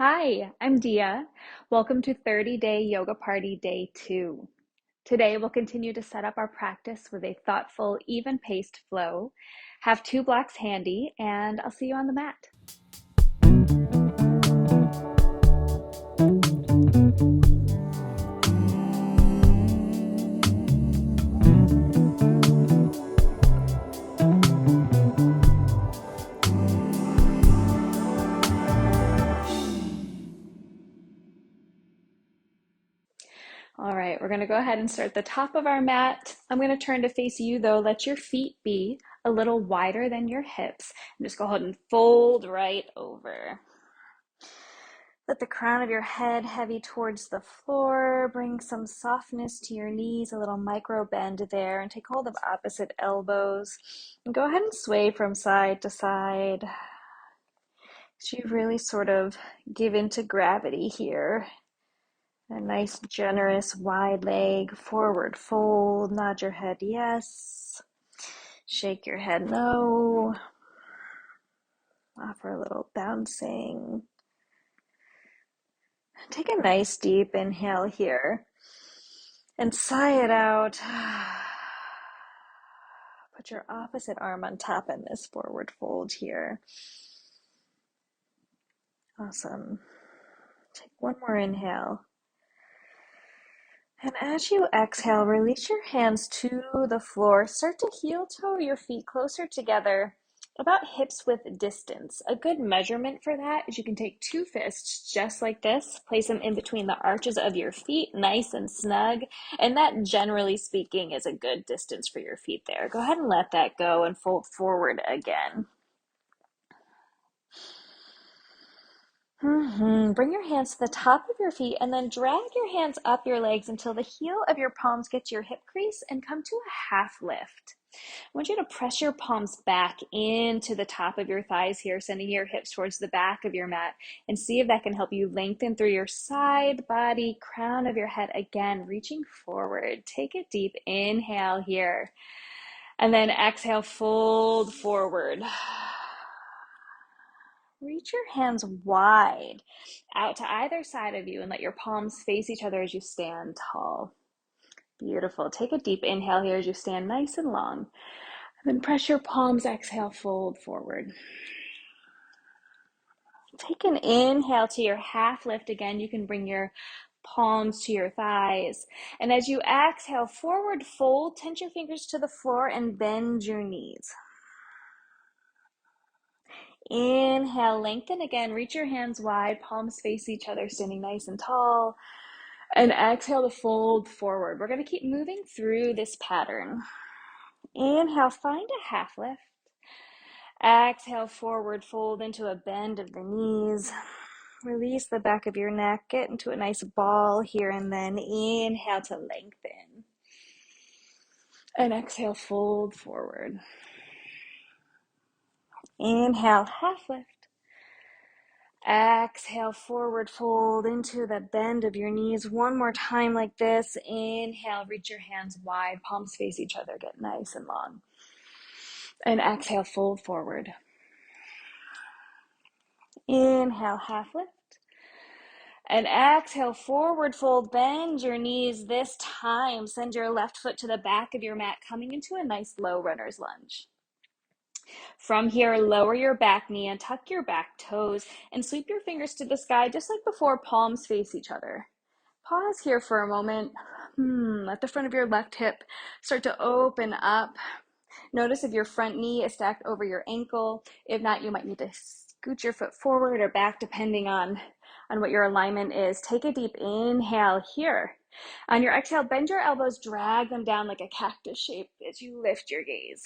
Hi, I'm Dia. Welcome to 30-Day Yoga Party Day 2. Today we'll continue to set up our practice with a thoughtful, even-paced flow. Have two blocks handy, and I'll see you on the mat. All right, we're going to go ahead and start at the top of our mat. I'm going to turn to face you though. Let your feet be a little wider than your hips. And just go ahead and fold right over. Let the crown of your head heavy towards the floor. Bring some softness to your knees, a little micro bend there, and take hold of opposite elbows. And go ahead and sway from side to side. So you really sort of give into gravity here. A nice, generous, wide leg, forward fold, nod your head yes, shake your head no, offer a little bouncing. Take a nice deep inhale here and sigh it out. Put your opposite arm on top in this forward fold here. Awesome. Take one more inhale. And as you exhale, release your hands to the floor. Start to heel toe your feet closer together, about hips width distance. A good measurement for that is you can take two fists just like this, place them in between the arches of your feet, nice and snug. And that, generally speaking, is a good distance for your feet there. Go ahead and let that go and fold forward again. Bring your hands to the top of your feet and then drag your hands up your legs until the heel of your palms get to your hip crease and come to a half lift. I want you to press your palms back into the top of your thighs here, sending your hips towards the back of your mat, and see if that can help you lengthen through your side body, crown of your head. Again, reaching forward. Take a deep inhale here, and then exhale, fold forward. Reach your hands wide out to either side of you and let your palms face each other as you stand tall. Beautiful. Take a deep inhale here as you stand nice and long. And then press your palms, exhale, fold forward. Take an inhale to your half lift. Again, you can bring your palms to your thighs. And as you exhale, forward fold, tense your fingers to the floor and bend your knees. Inhale, lengthen again, reach your hands wide, palms face each other, standing nice and tall. And exhale to fold forward. We're going to keep moving through this pattern. Inhale, find a half lift. Exhale, forward fold into a bend of the knees. Release the back of your neck, get into a nice ball here, and then inhale to lengthen. And exhale, fold forward. Inhale, half lift. Exhale, forward fold into the bend of your knees. One more time like this. Inhale, reach your hands wide, palms face each other, get nice and long. And exhale, fold forward. Inhale, half lift. And exhale, forward fold, bend your knees. This time, send your left foot to the back of your mat, coming into a nice low runner's lunge. From here, lower your back knee and tuck your back toes and sweep your fingers to the sky, just like before, palms face each other. Pause here for a moment. Let the front of your left hip start to open up. Notice if your front knee is stacked over your ankle. If not, you might need to scoot your foot forward or back depending on what your alignment is. Take a deep inhale here. On your exhale, bend your elbows, drag them down like a cactus shape as you lift your gaze.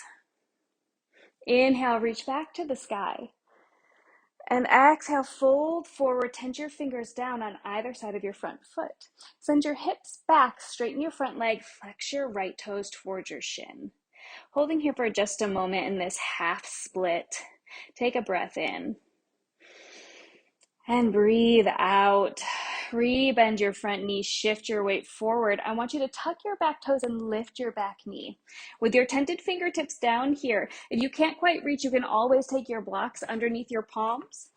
Inhale, reach back to the sky. And exhale, fold forward, tense your fingers down on either side of your front foot. Send your hips back, straighten your front leg, flex your right toes towards your shin. Holding here for just a moment in this half split. Take a breath in. And breathe out. Rebend your front knee, shift your weight forward. I want you to tuck your back toes and lift your back knee. With your tented fingertips down here, if you can't quite reach, you can always take your blocks underneath your palms.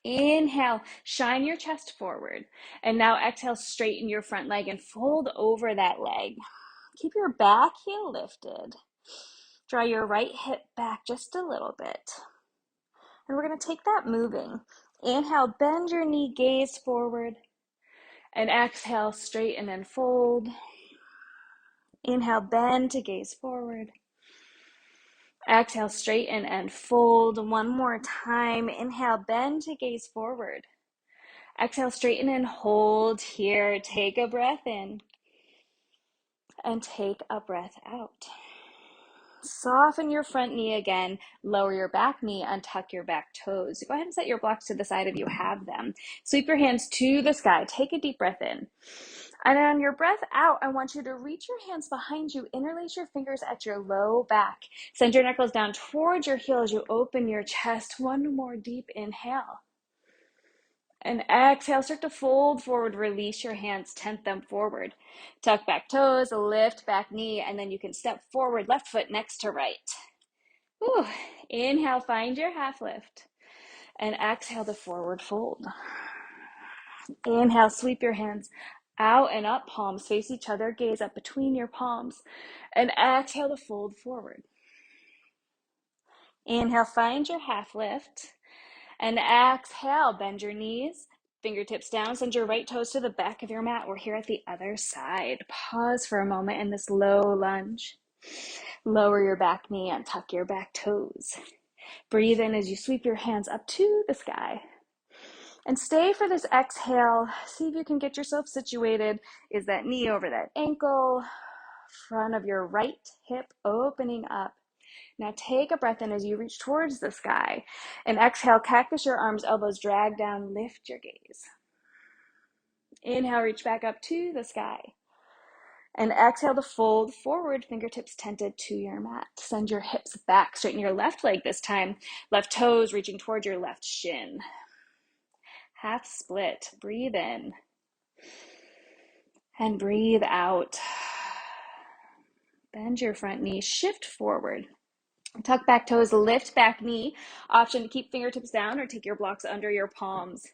Inhale, shine your chest forward. And now exhale, straighten your front leg and fold over that leg. Keep your back heel lifted. Draw your right hip back just a little bit. And we're going to take that moving. Inhale, bend your knee, gaze forward. And exhale, straighten and fold. Inhale, bend to gaze forward. Exhale, straighten and fold. One more time. Inhale, bend to gaze forward. Exhale, straighten and hold here. Take a breath in and take a breath out. Soften your front knee again. Lower your back knee, untuck your back toes. Go ahead and set your blocks to the side if you have them. Sweep your hands to the sky. Take a deep breath in. And on your breath out, I want you to reach your hands behind you. Interlace your fingers at your low back. Send your knuckles down towards your heel as you open your chest. One more deep inhale. And exhale, start to fold forward. Release your hands, tent them forward. Tuck back toes, lift back knee, and then you can step forward, left foot next to right. Whew. Inhale, find your half lift. And exhale the forward fold. Inhale, sweep your hands out and up, palms face each other, gaze up between your palms. And exhale to fold forward. Inhale, find your half lift. And exhale, bend your knees, fingertips down, send your right toes to the back of your mat. We're here at the other side. Pause for a moment in this low lunge. Lower your back knee and tuck your back toes. Breathe in as you sweep your hands up to the sky. And stay for this exhale. See if you can get yourself situated. Is that knee over that ankle? Front of your right hip opening up. Now take a breath in as you reach towards the sky. And exhale, cactus your arms, elbows drag down, lift your gaze. Inhale, reach back up to the sky. And exhale to fold forward, fingertips tented to your mat. Send your hips back, straighten your left leg this time. Left toes reaching towards your left shin. Half split, breathe in. And breathe out. Bend your front knee, shift forward. Tuck back toes, lift back knee. Option to keep fingertips down or take your blocks under your palms.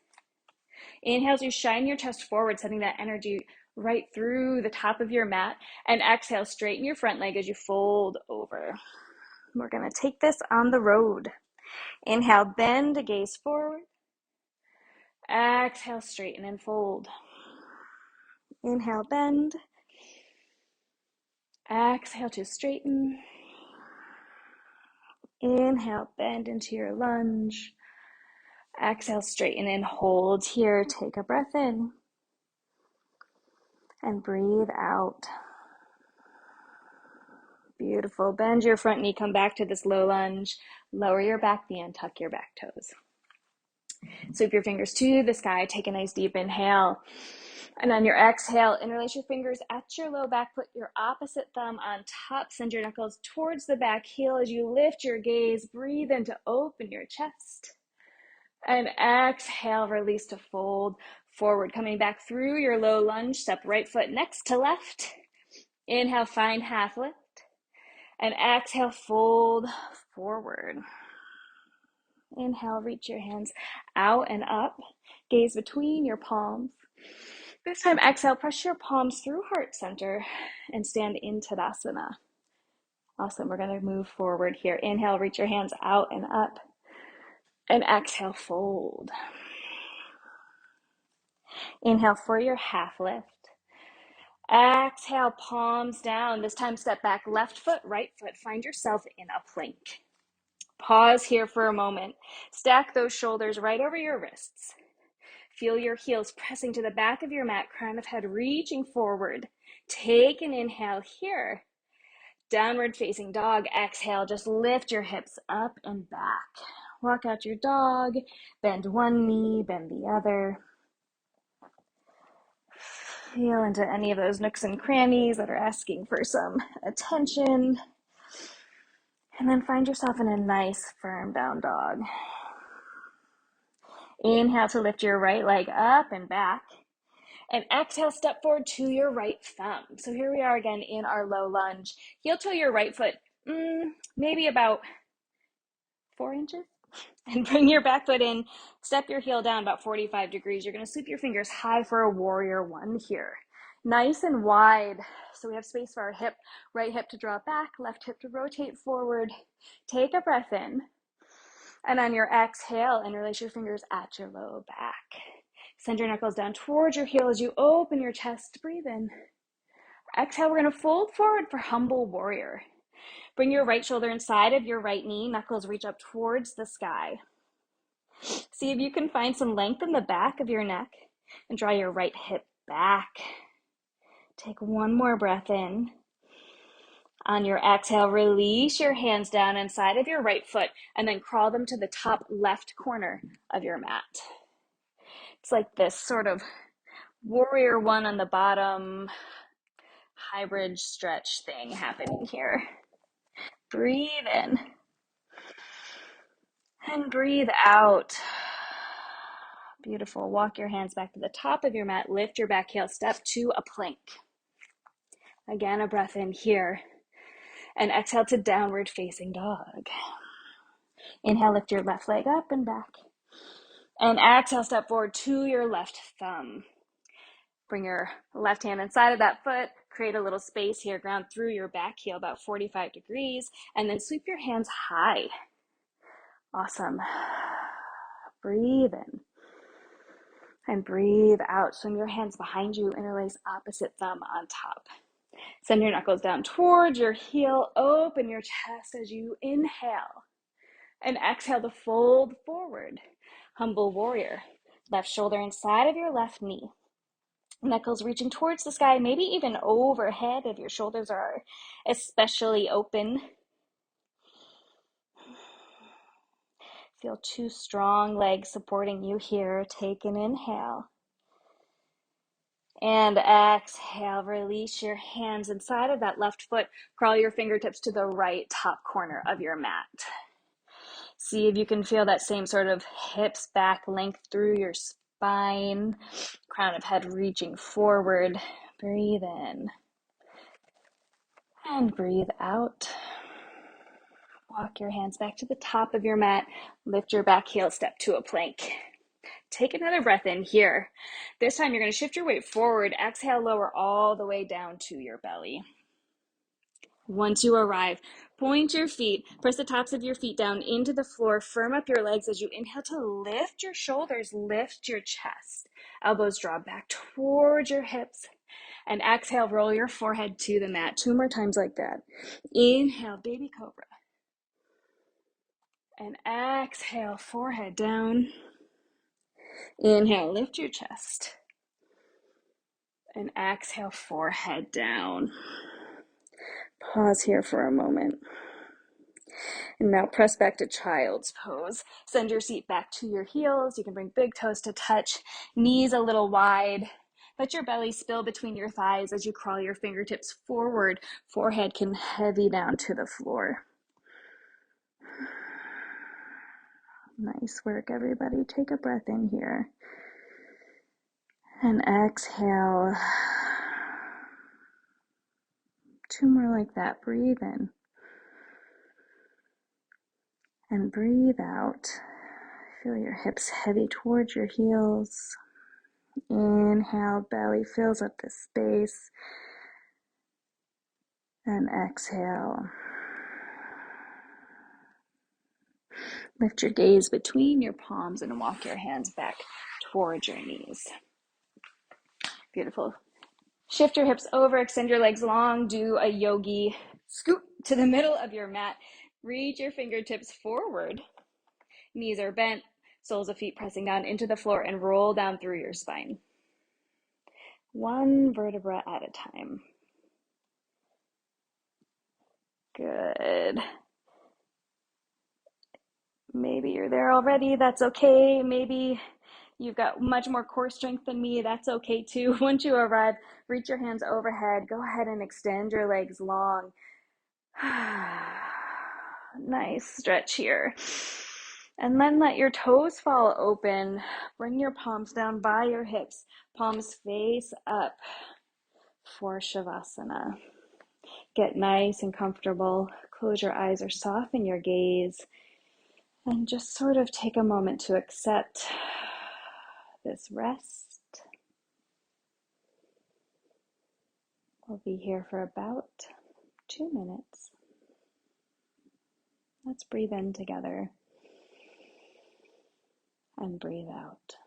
Inhale as you shine your chest forward, sending that energy right through the top of your mat. And exhale, straighten your front leg as you fold over. We're going to take this on the road. Inhale, bend to gaze forward. Exhale, straighten and fold. Inhale, bend. Exhale to straighten. Inhale, bend into your lunge. Exhale, straighten and hold here. Take a breath in. And breathe out. Beautiful. Bend your front knee. Come back to this low lunge. Lower your back knee and tuck your back toes. Sweep your fingers to the sky. Take a nice deep inhale. And on your exhale, interlace your fingers at your low back. Put your opposite thumb on top. Send your knuckles towards the back heel as you lift your gaze. Breathe in to open your chest. And exhale, release to fold forward. Coming back through your low lunge. Step right foot next to left. Inhale, find half lift. And exhale, fold forward. Inhale, reach your hands out and up. Gaze between your palms. This time, exhale, press your palms through heart center and stand in Tadasana. Awesome. We're going to move forward here. Inhale, reach your hands out and up. And exhale, fold. Inhale for your half lift. Exhale, palms down. This time, step back, left foot, right foot. Find yourself in a plank. Pause here for a moment. Stack those shoulders right over your wrists. Feel your heels pressing to the back of your mat, crown of head reaching forward. Take an inhale here. Downward facing dog. Exhale, just lift your hips up and back. Walk out your dog. Bend one knee, bend the other. Feel into any of those nooks and crannies that are asking for some attention. And then find yourself in a nice firm down dog. Inhale to lift your right leg up and back. And exhale, step forward to your right thumb. So here we are again in our low lunge. Heel toe your right foot, maybe about 4 inches. And bring your back foot in, step your heel down about 45 degrees. You're gonna sweep your fingers high for a warrior one here. Nice and wide, so we have space for our hip. Right hip to draw back, left hip to rotate forward. Take a breath in. And on your exhale, interlace your fingers at your low back. Send your knuckles down towards your heel as you open your chest. Breathe in. Exhale, we're gonna fold forward for humble warrior. Bring your right shoulder inside of your right knee. Knuckles reach up towards the sky. See if you can find some length in the back of your neck and draw your right hip back. Take one more breath in. On your exhale, release your hands down inside of your right foot and then crawl them to the top left corner of your mat. It's like this sort of warrior one on the bottom, hybrid stretch thing happening here. Breathe in and breathe out. Beautiful. Walk your hands back to the top of your mat. Lift your back heel. Step to a plank. Again, a breath in here. And exhale to downward facing dog. Inhale, lift your left leg up and back. And exhale, step forward to your left thumb. Bring your left hand inside of that foot. Create a little space here. Ground through your back heel about 45 degrees. And then sweep your hands high. Awesome. Breathe in. And breathe out. Swing your hands behind you. Interlace opposite thumb on top. Send your knuckles down towards your heel. Open your chest as you inhale. And exhale to fold forward. Humble warrior. Left shoulder inside of your left knee. Knuckles reaching towards the sky, maybe even overhead if your shoulders are especially open. Feel two strong legs supporting you here. Take an inhale. And exhale, release your hands inside of that left foot. Crawl your fingertips to the right top corner of your mat. See if you can feel that same sort of hips back length through your spine. Crown of head reaching forward. Breathe in. And breathe out. Walk your hands back to the top of your mat. Lift your back heel, step to a plank. Take another breath in here. This time you're going to shift your weight forward. Exhale, lower all the way down to your belly. Once you arrive, point your feet, press the tops of your feet down into the floor. Firm up your legs as you inhale to lift your shoulders, lift your chest. Elbows draw back towards your hips. And exhale, roll your forehead to the mat. 2 more times like that. Inhale, baby cobra. And exhale, forehead down. Inhale, lift your chest. And exhale, forehead down. Pause here for a moment. And now press back to child's pose. Send your seat back to your heels. You can bring big toes to touch, knees a little wide. Let your belly spill between your thighs as you crawl your fingertips forward. Forehead can heavy down to the floor. Nice work, everybody. Take a breath in here. And exhale. 2 more like that. Breathe in. And breathe out. Feel your hips heavy towards your heels. Inhale, belly fills up the space. And exhale. Lift your gaze between your palms and walk your hands back towards your knees. Beautiful. Shift your hips over, extend your legs long, do a yogi scoop to the middle of your mat. Reach your fingertips forward. Knees are bent, soles of feet pressing down into the floor, and roll down through your spine. 1 vertebra at a time. Good. Maybe you're there already, that's okay. Maybe you've got much more core strength than me, that's okay too. Once you arrive, reach your hands overhead. Go ahead and extend your legs long. Nice stretch here. And then let your toes fall open. Bring your palms down by your hips. Palms face up for Shavasana. Get nice and comfortable. Close your eyes or soften your gaze. And just sort of take a moment to accept this rest. We'll be here for about 2 minutes. Let's breathe in together and breathe out.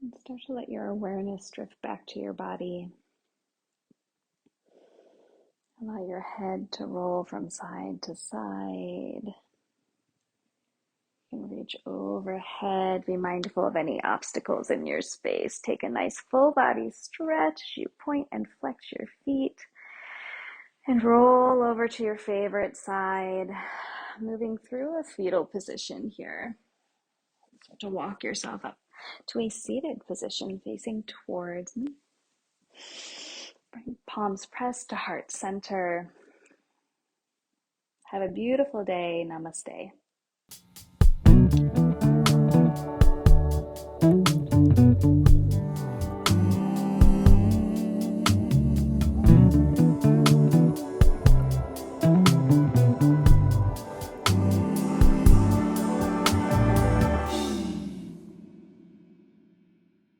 And start to let your awareness drift back to your body. Allow your head to roll from side to side. You can reach overhead. Be mindful of any obstacles in your space. Take a nice full body stretch. You point and flex your feet. And roll over to your favorite side. Moving through a fetal position here. Start to walk yourself up to a seated position facing towards me. Bring palms pressed to heart center. Have a beautiful day. Namaste.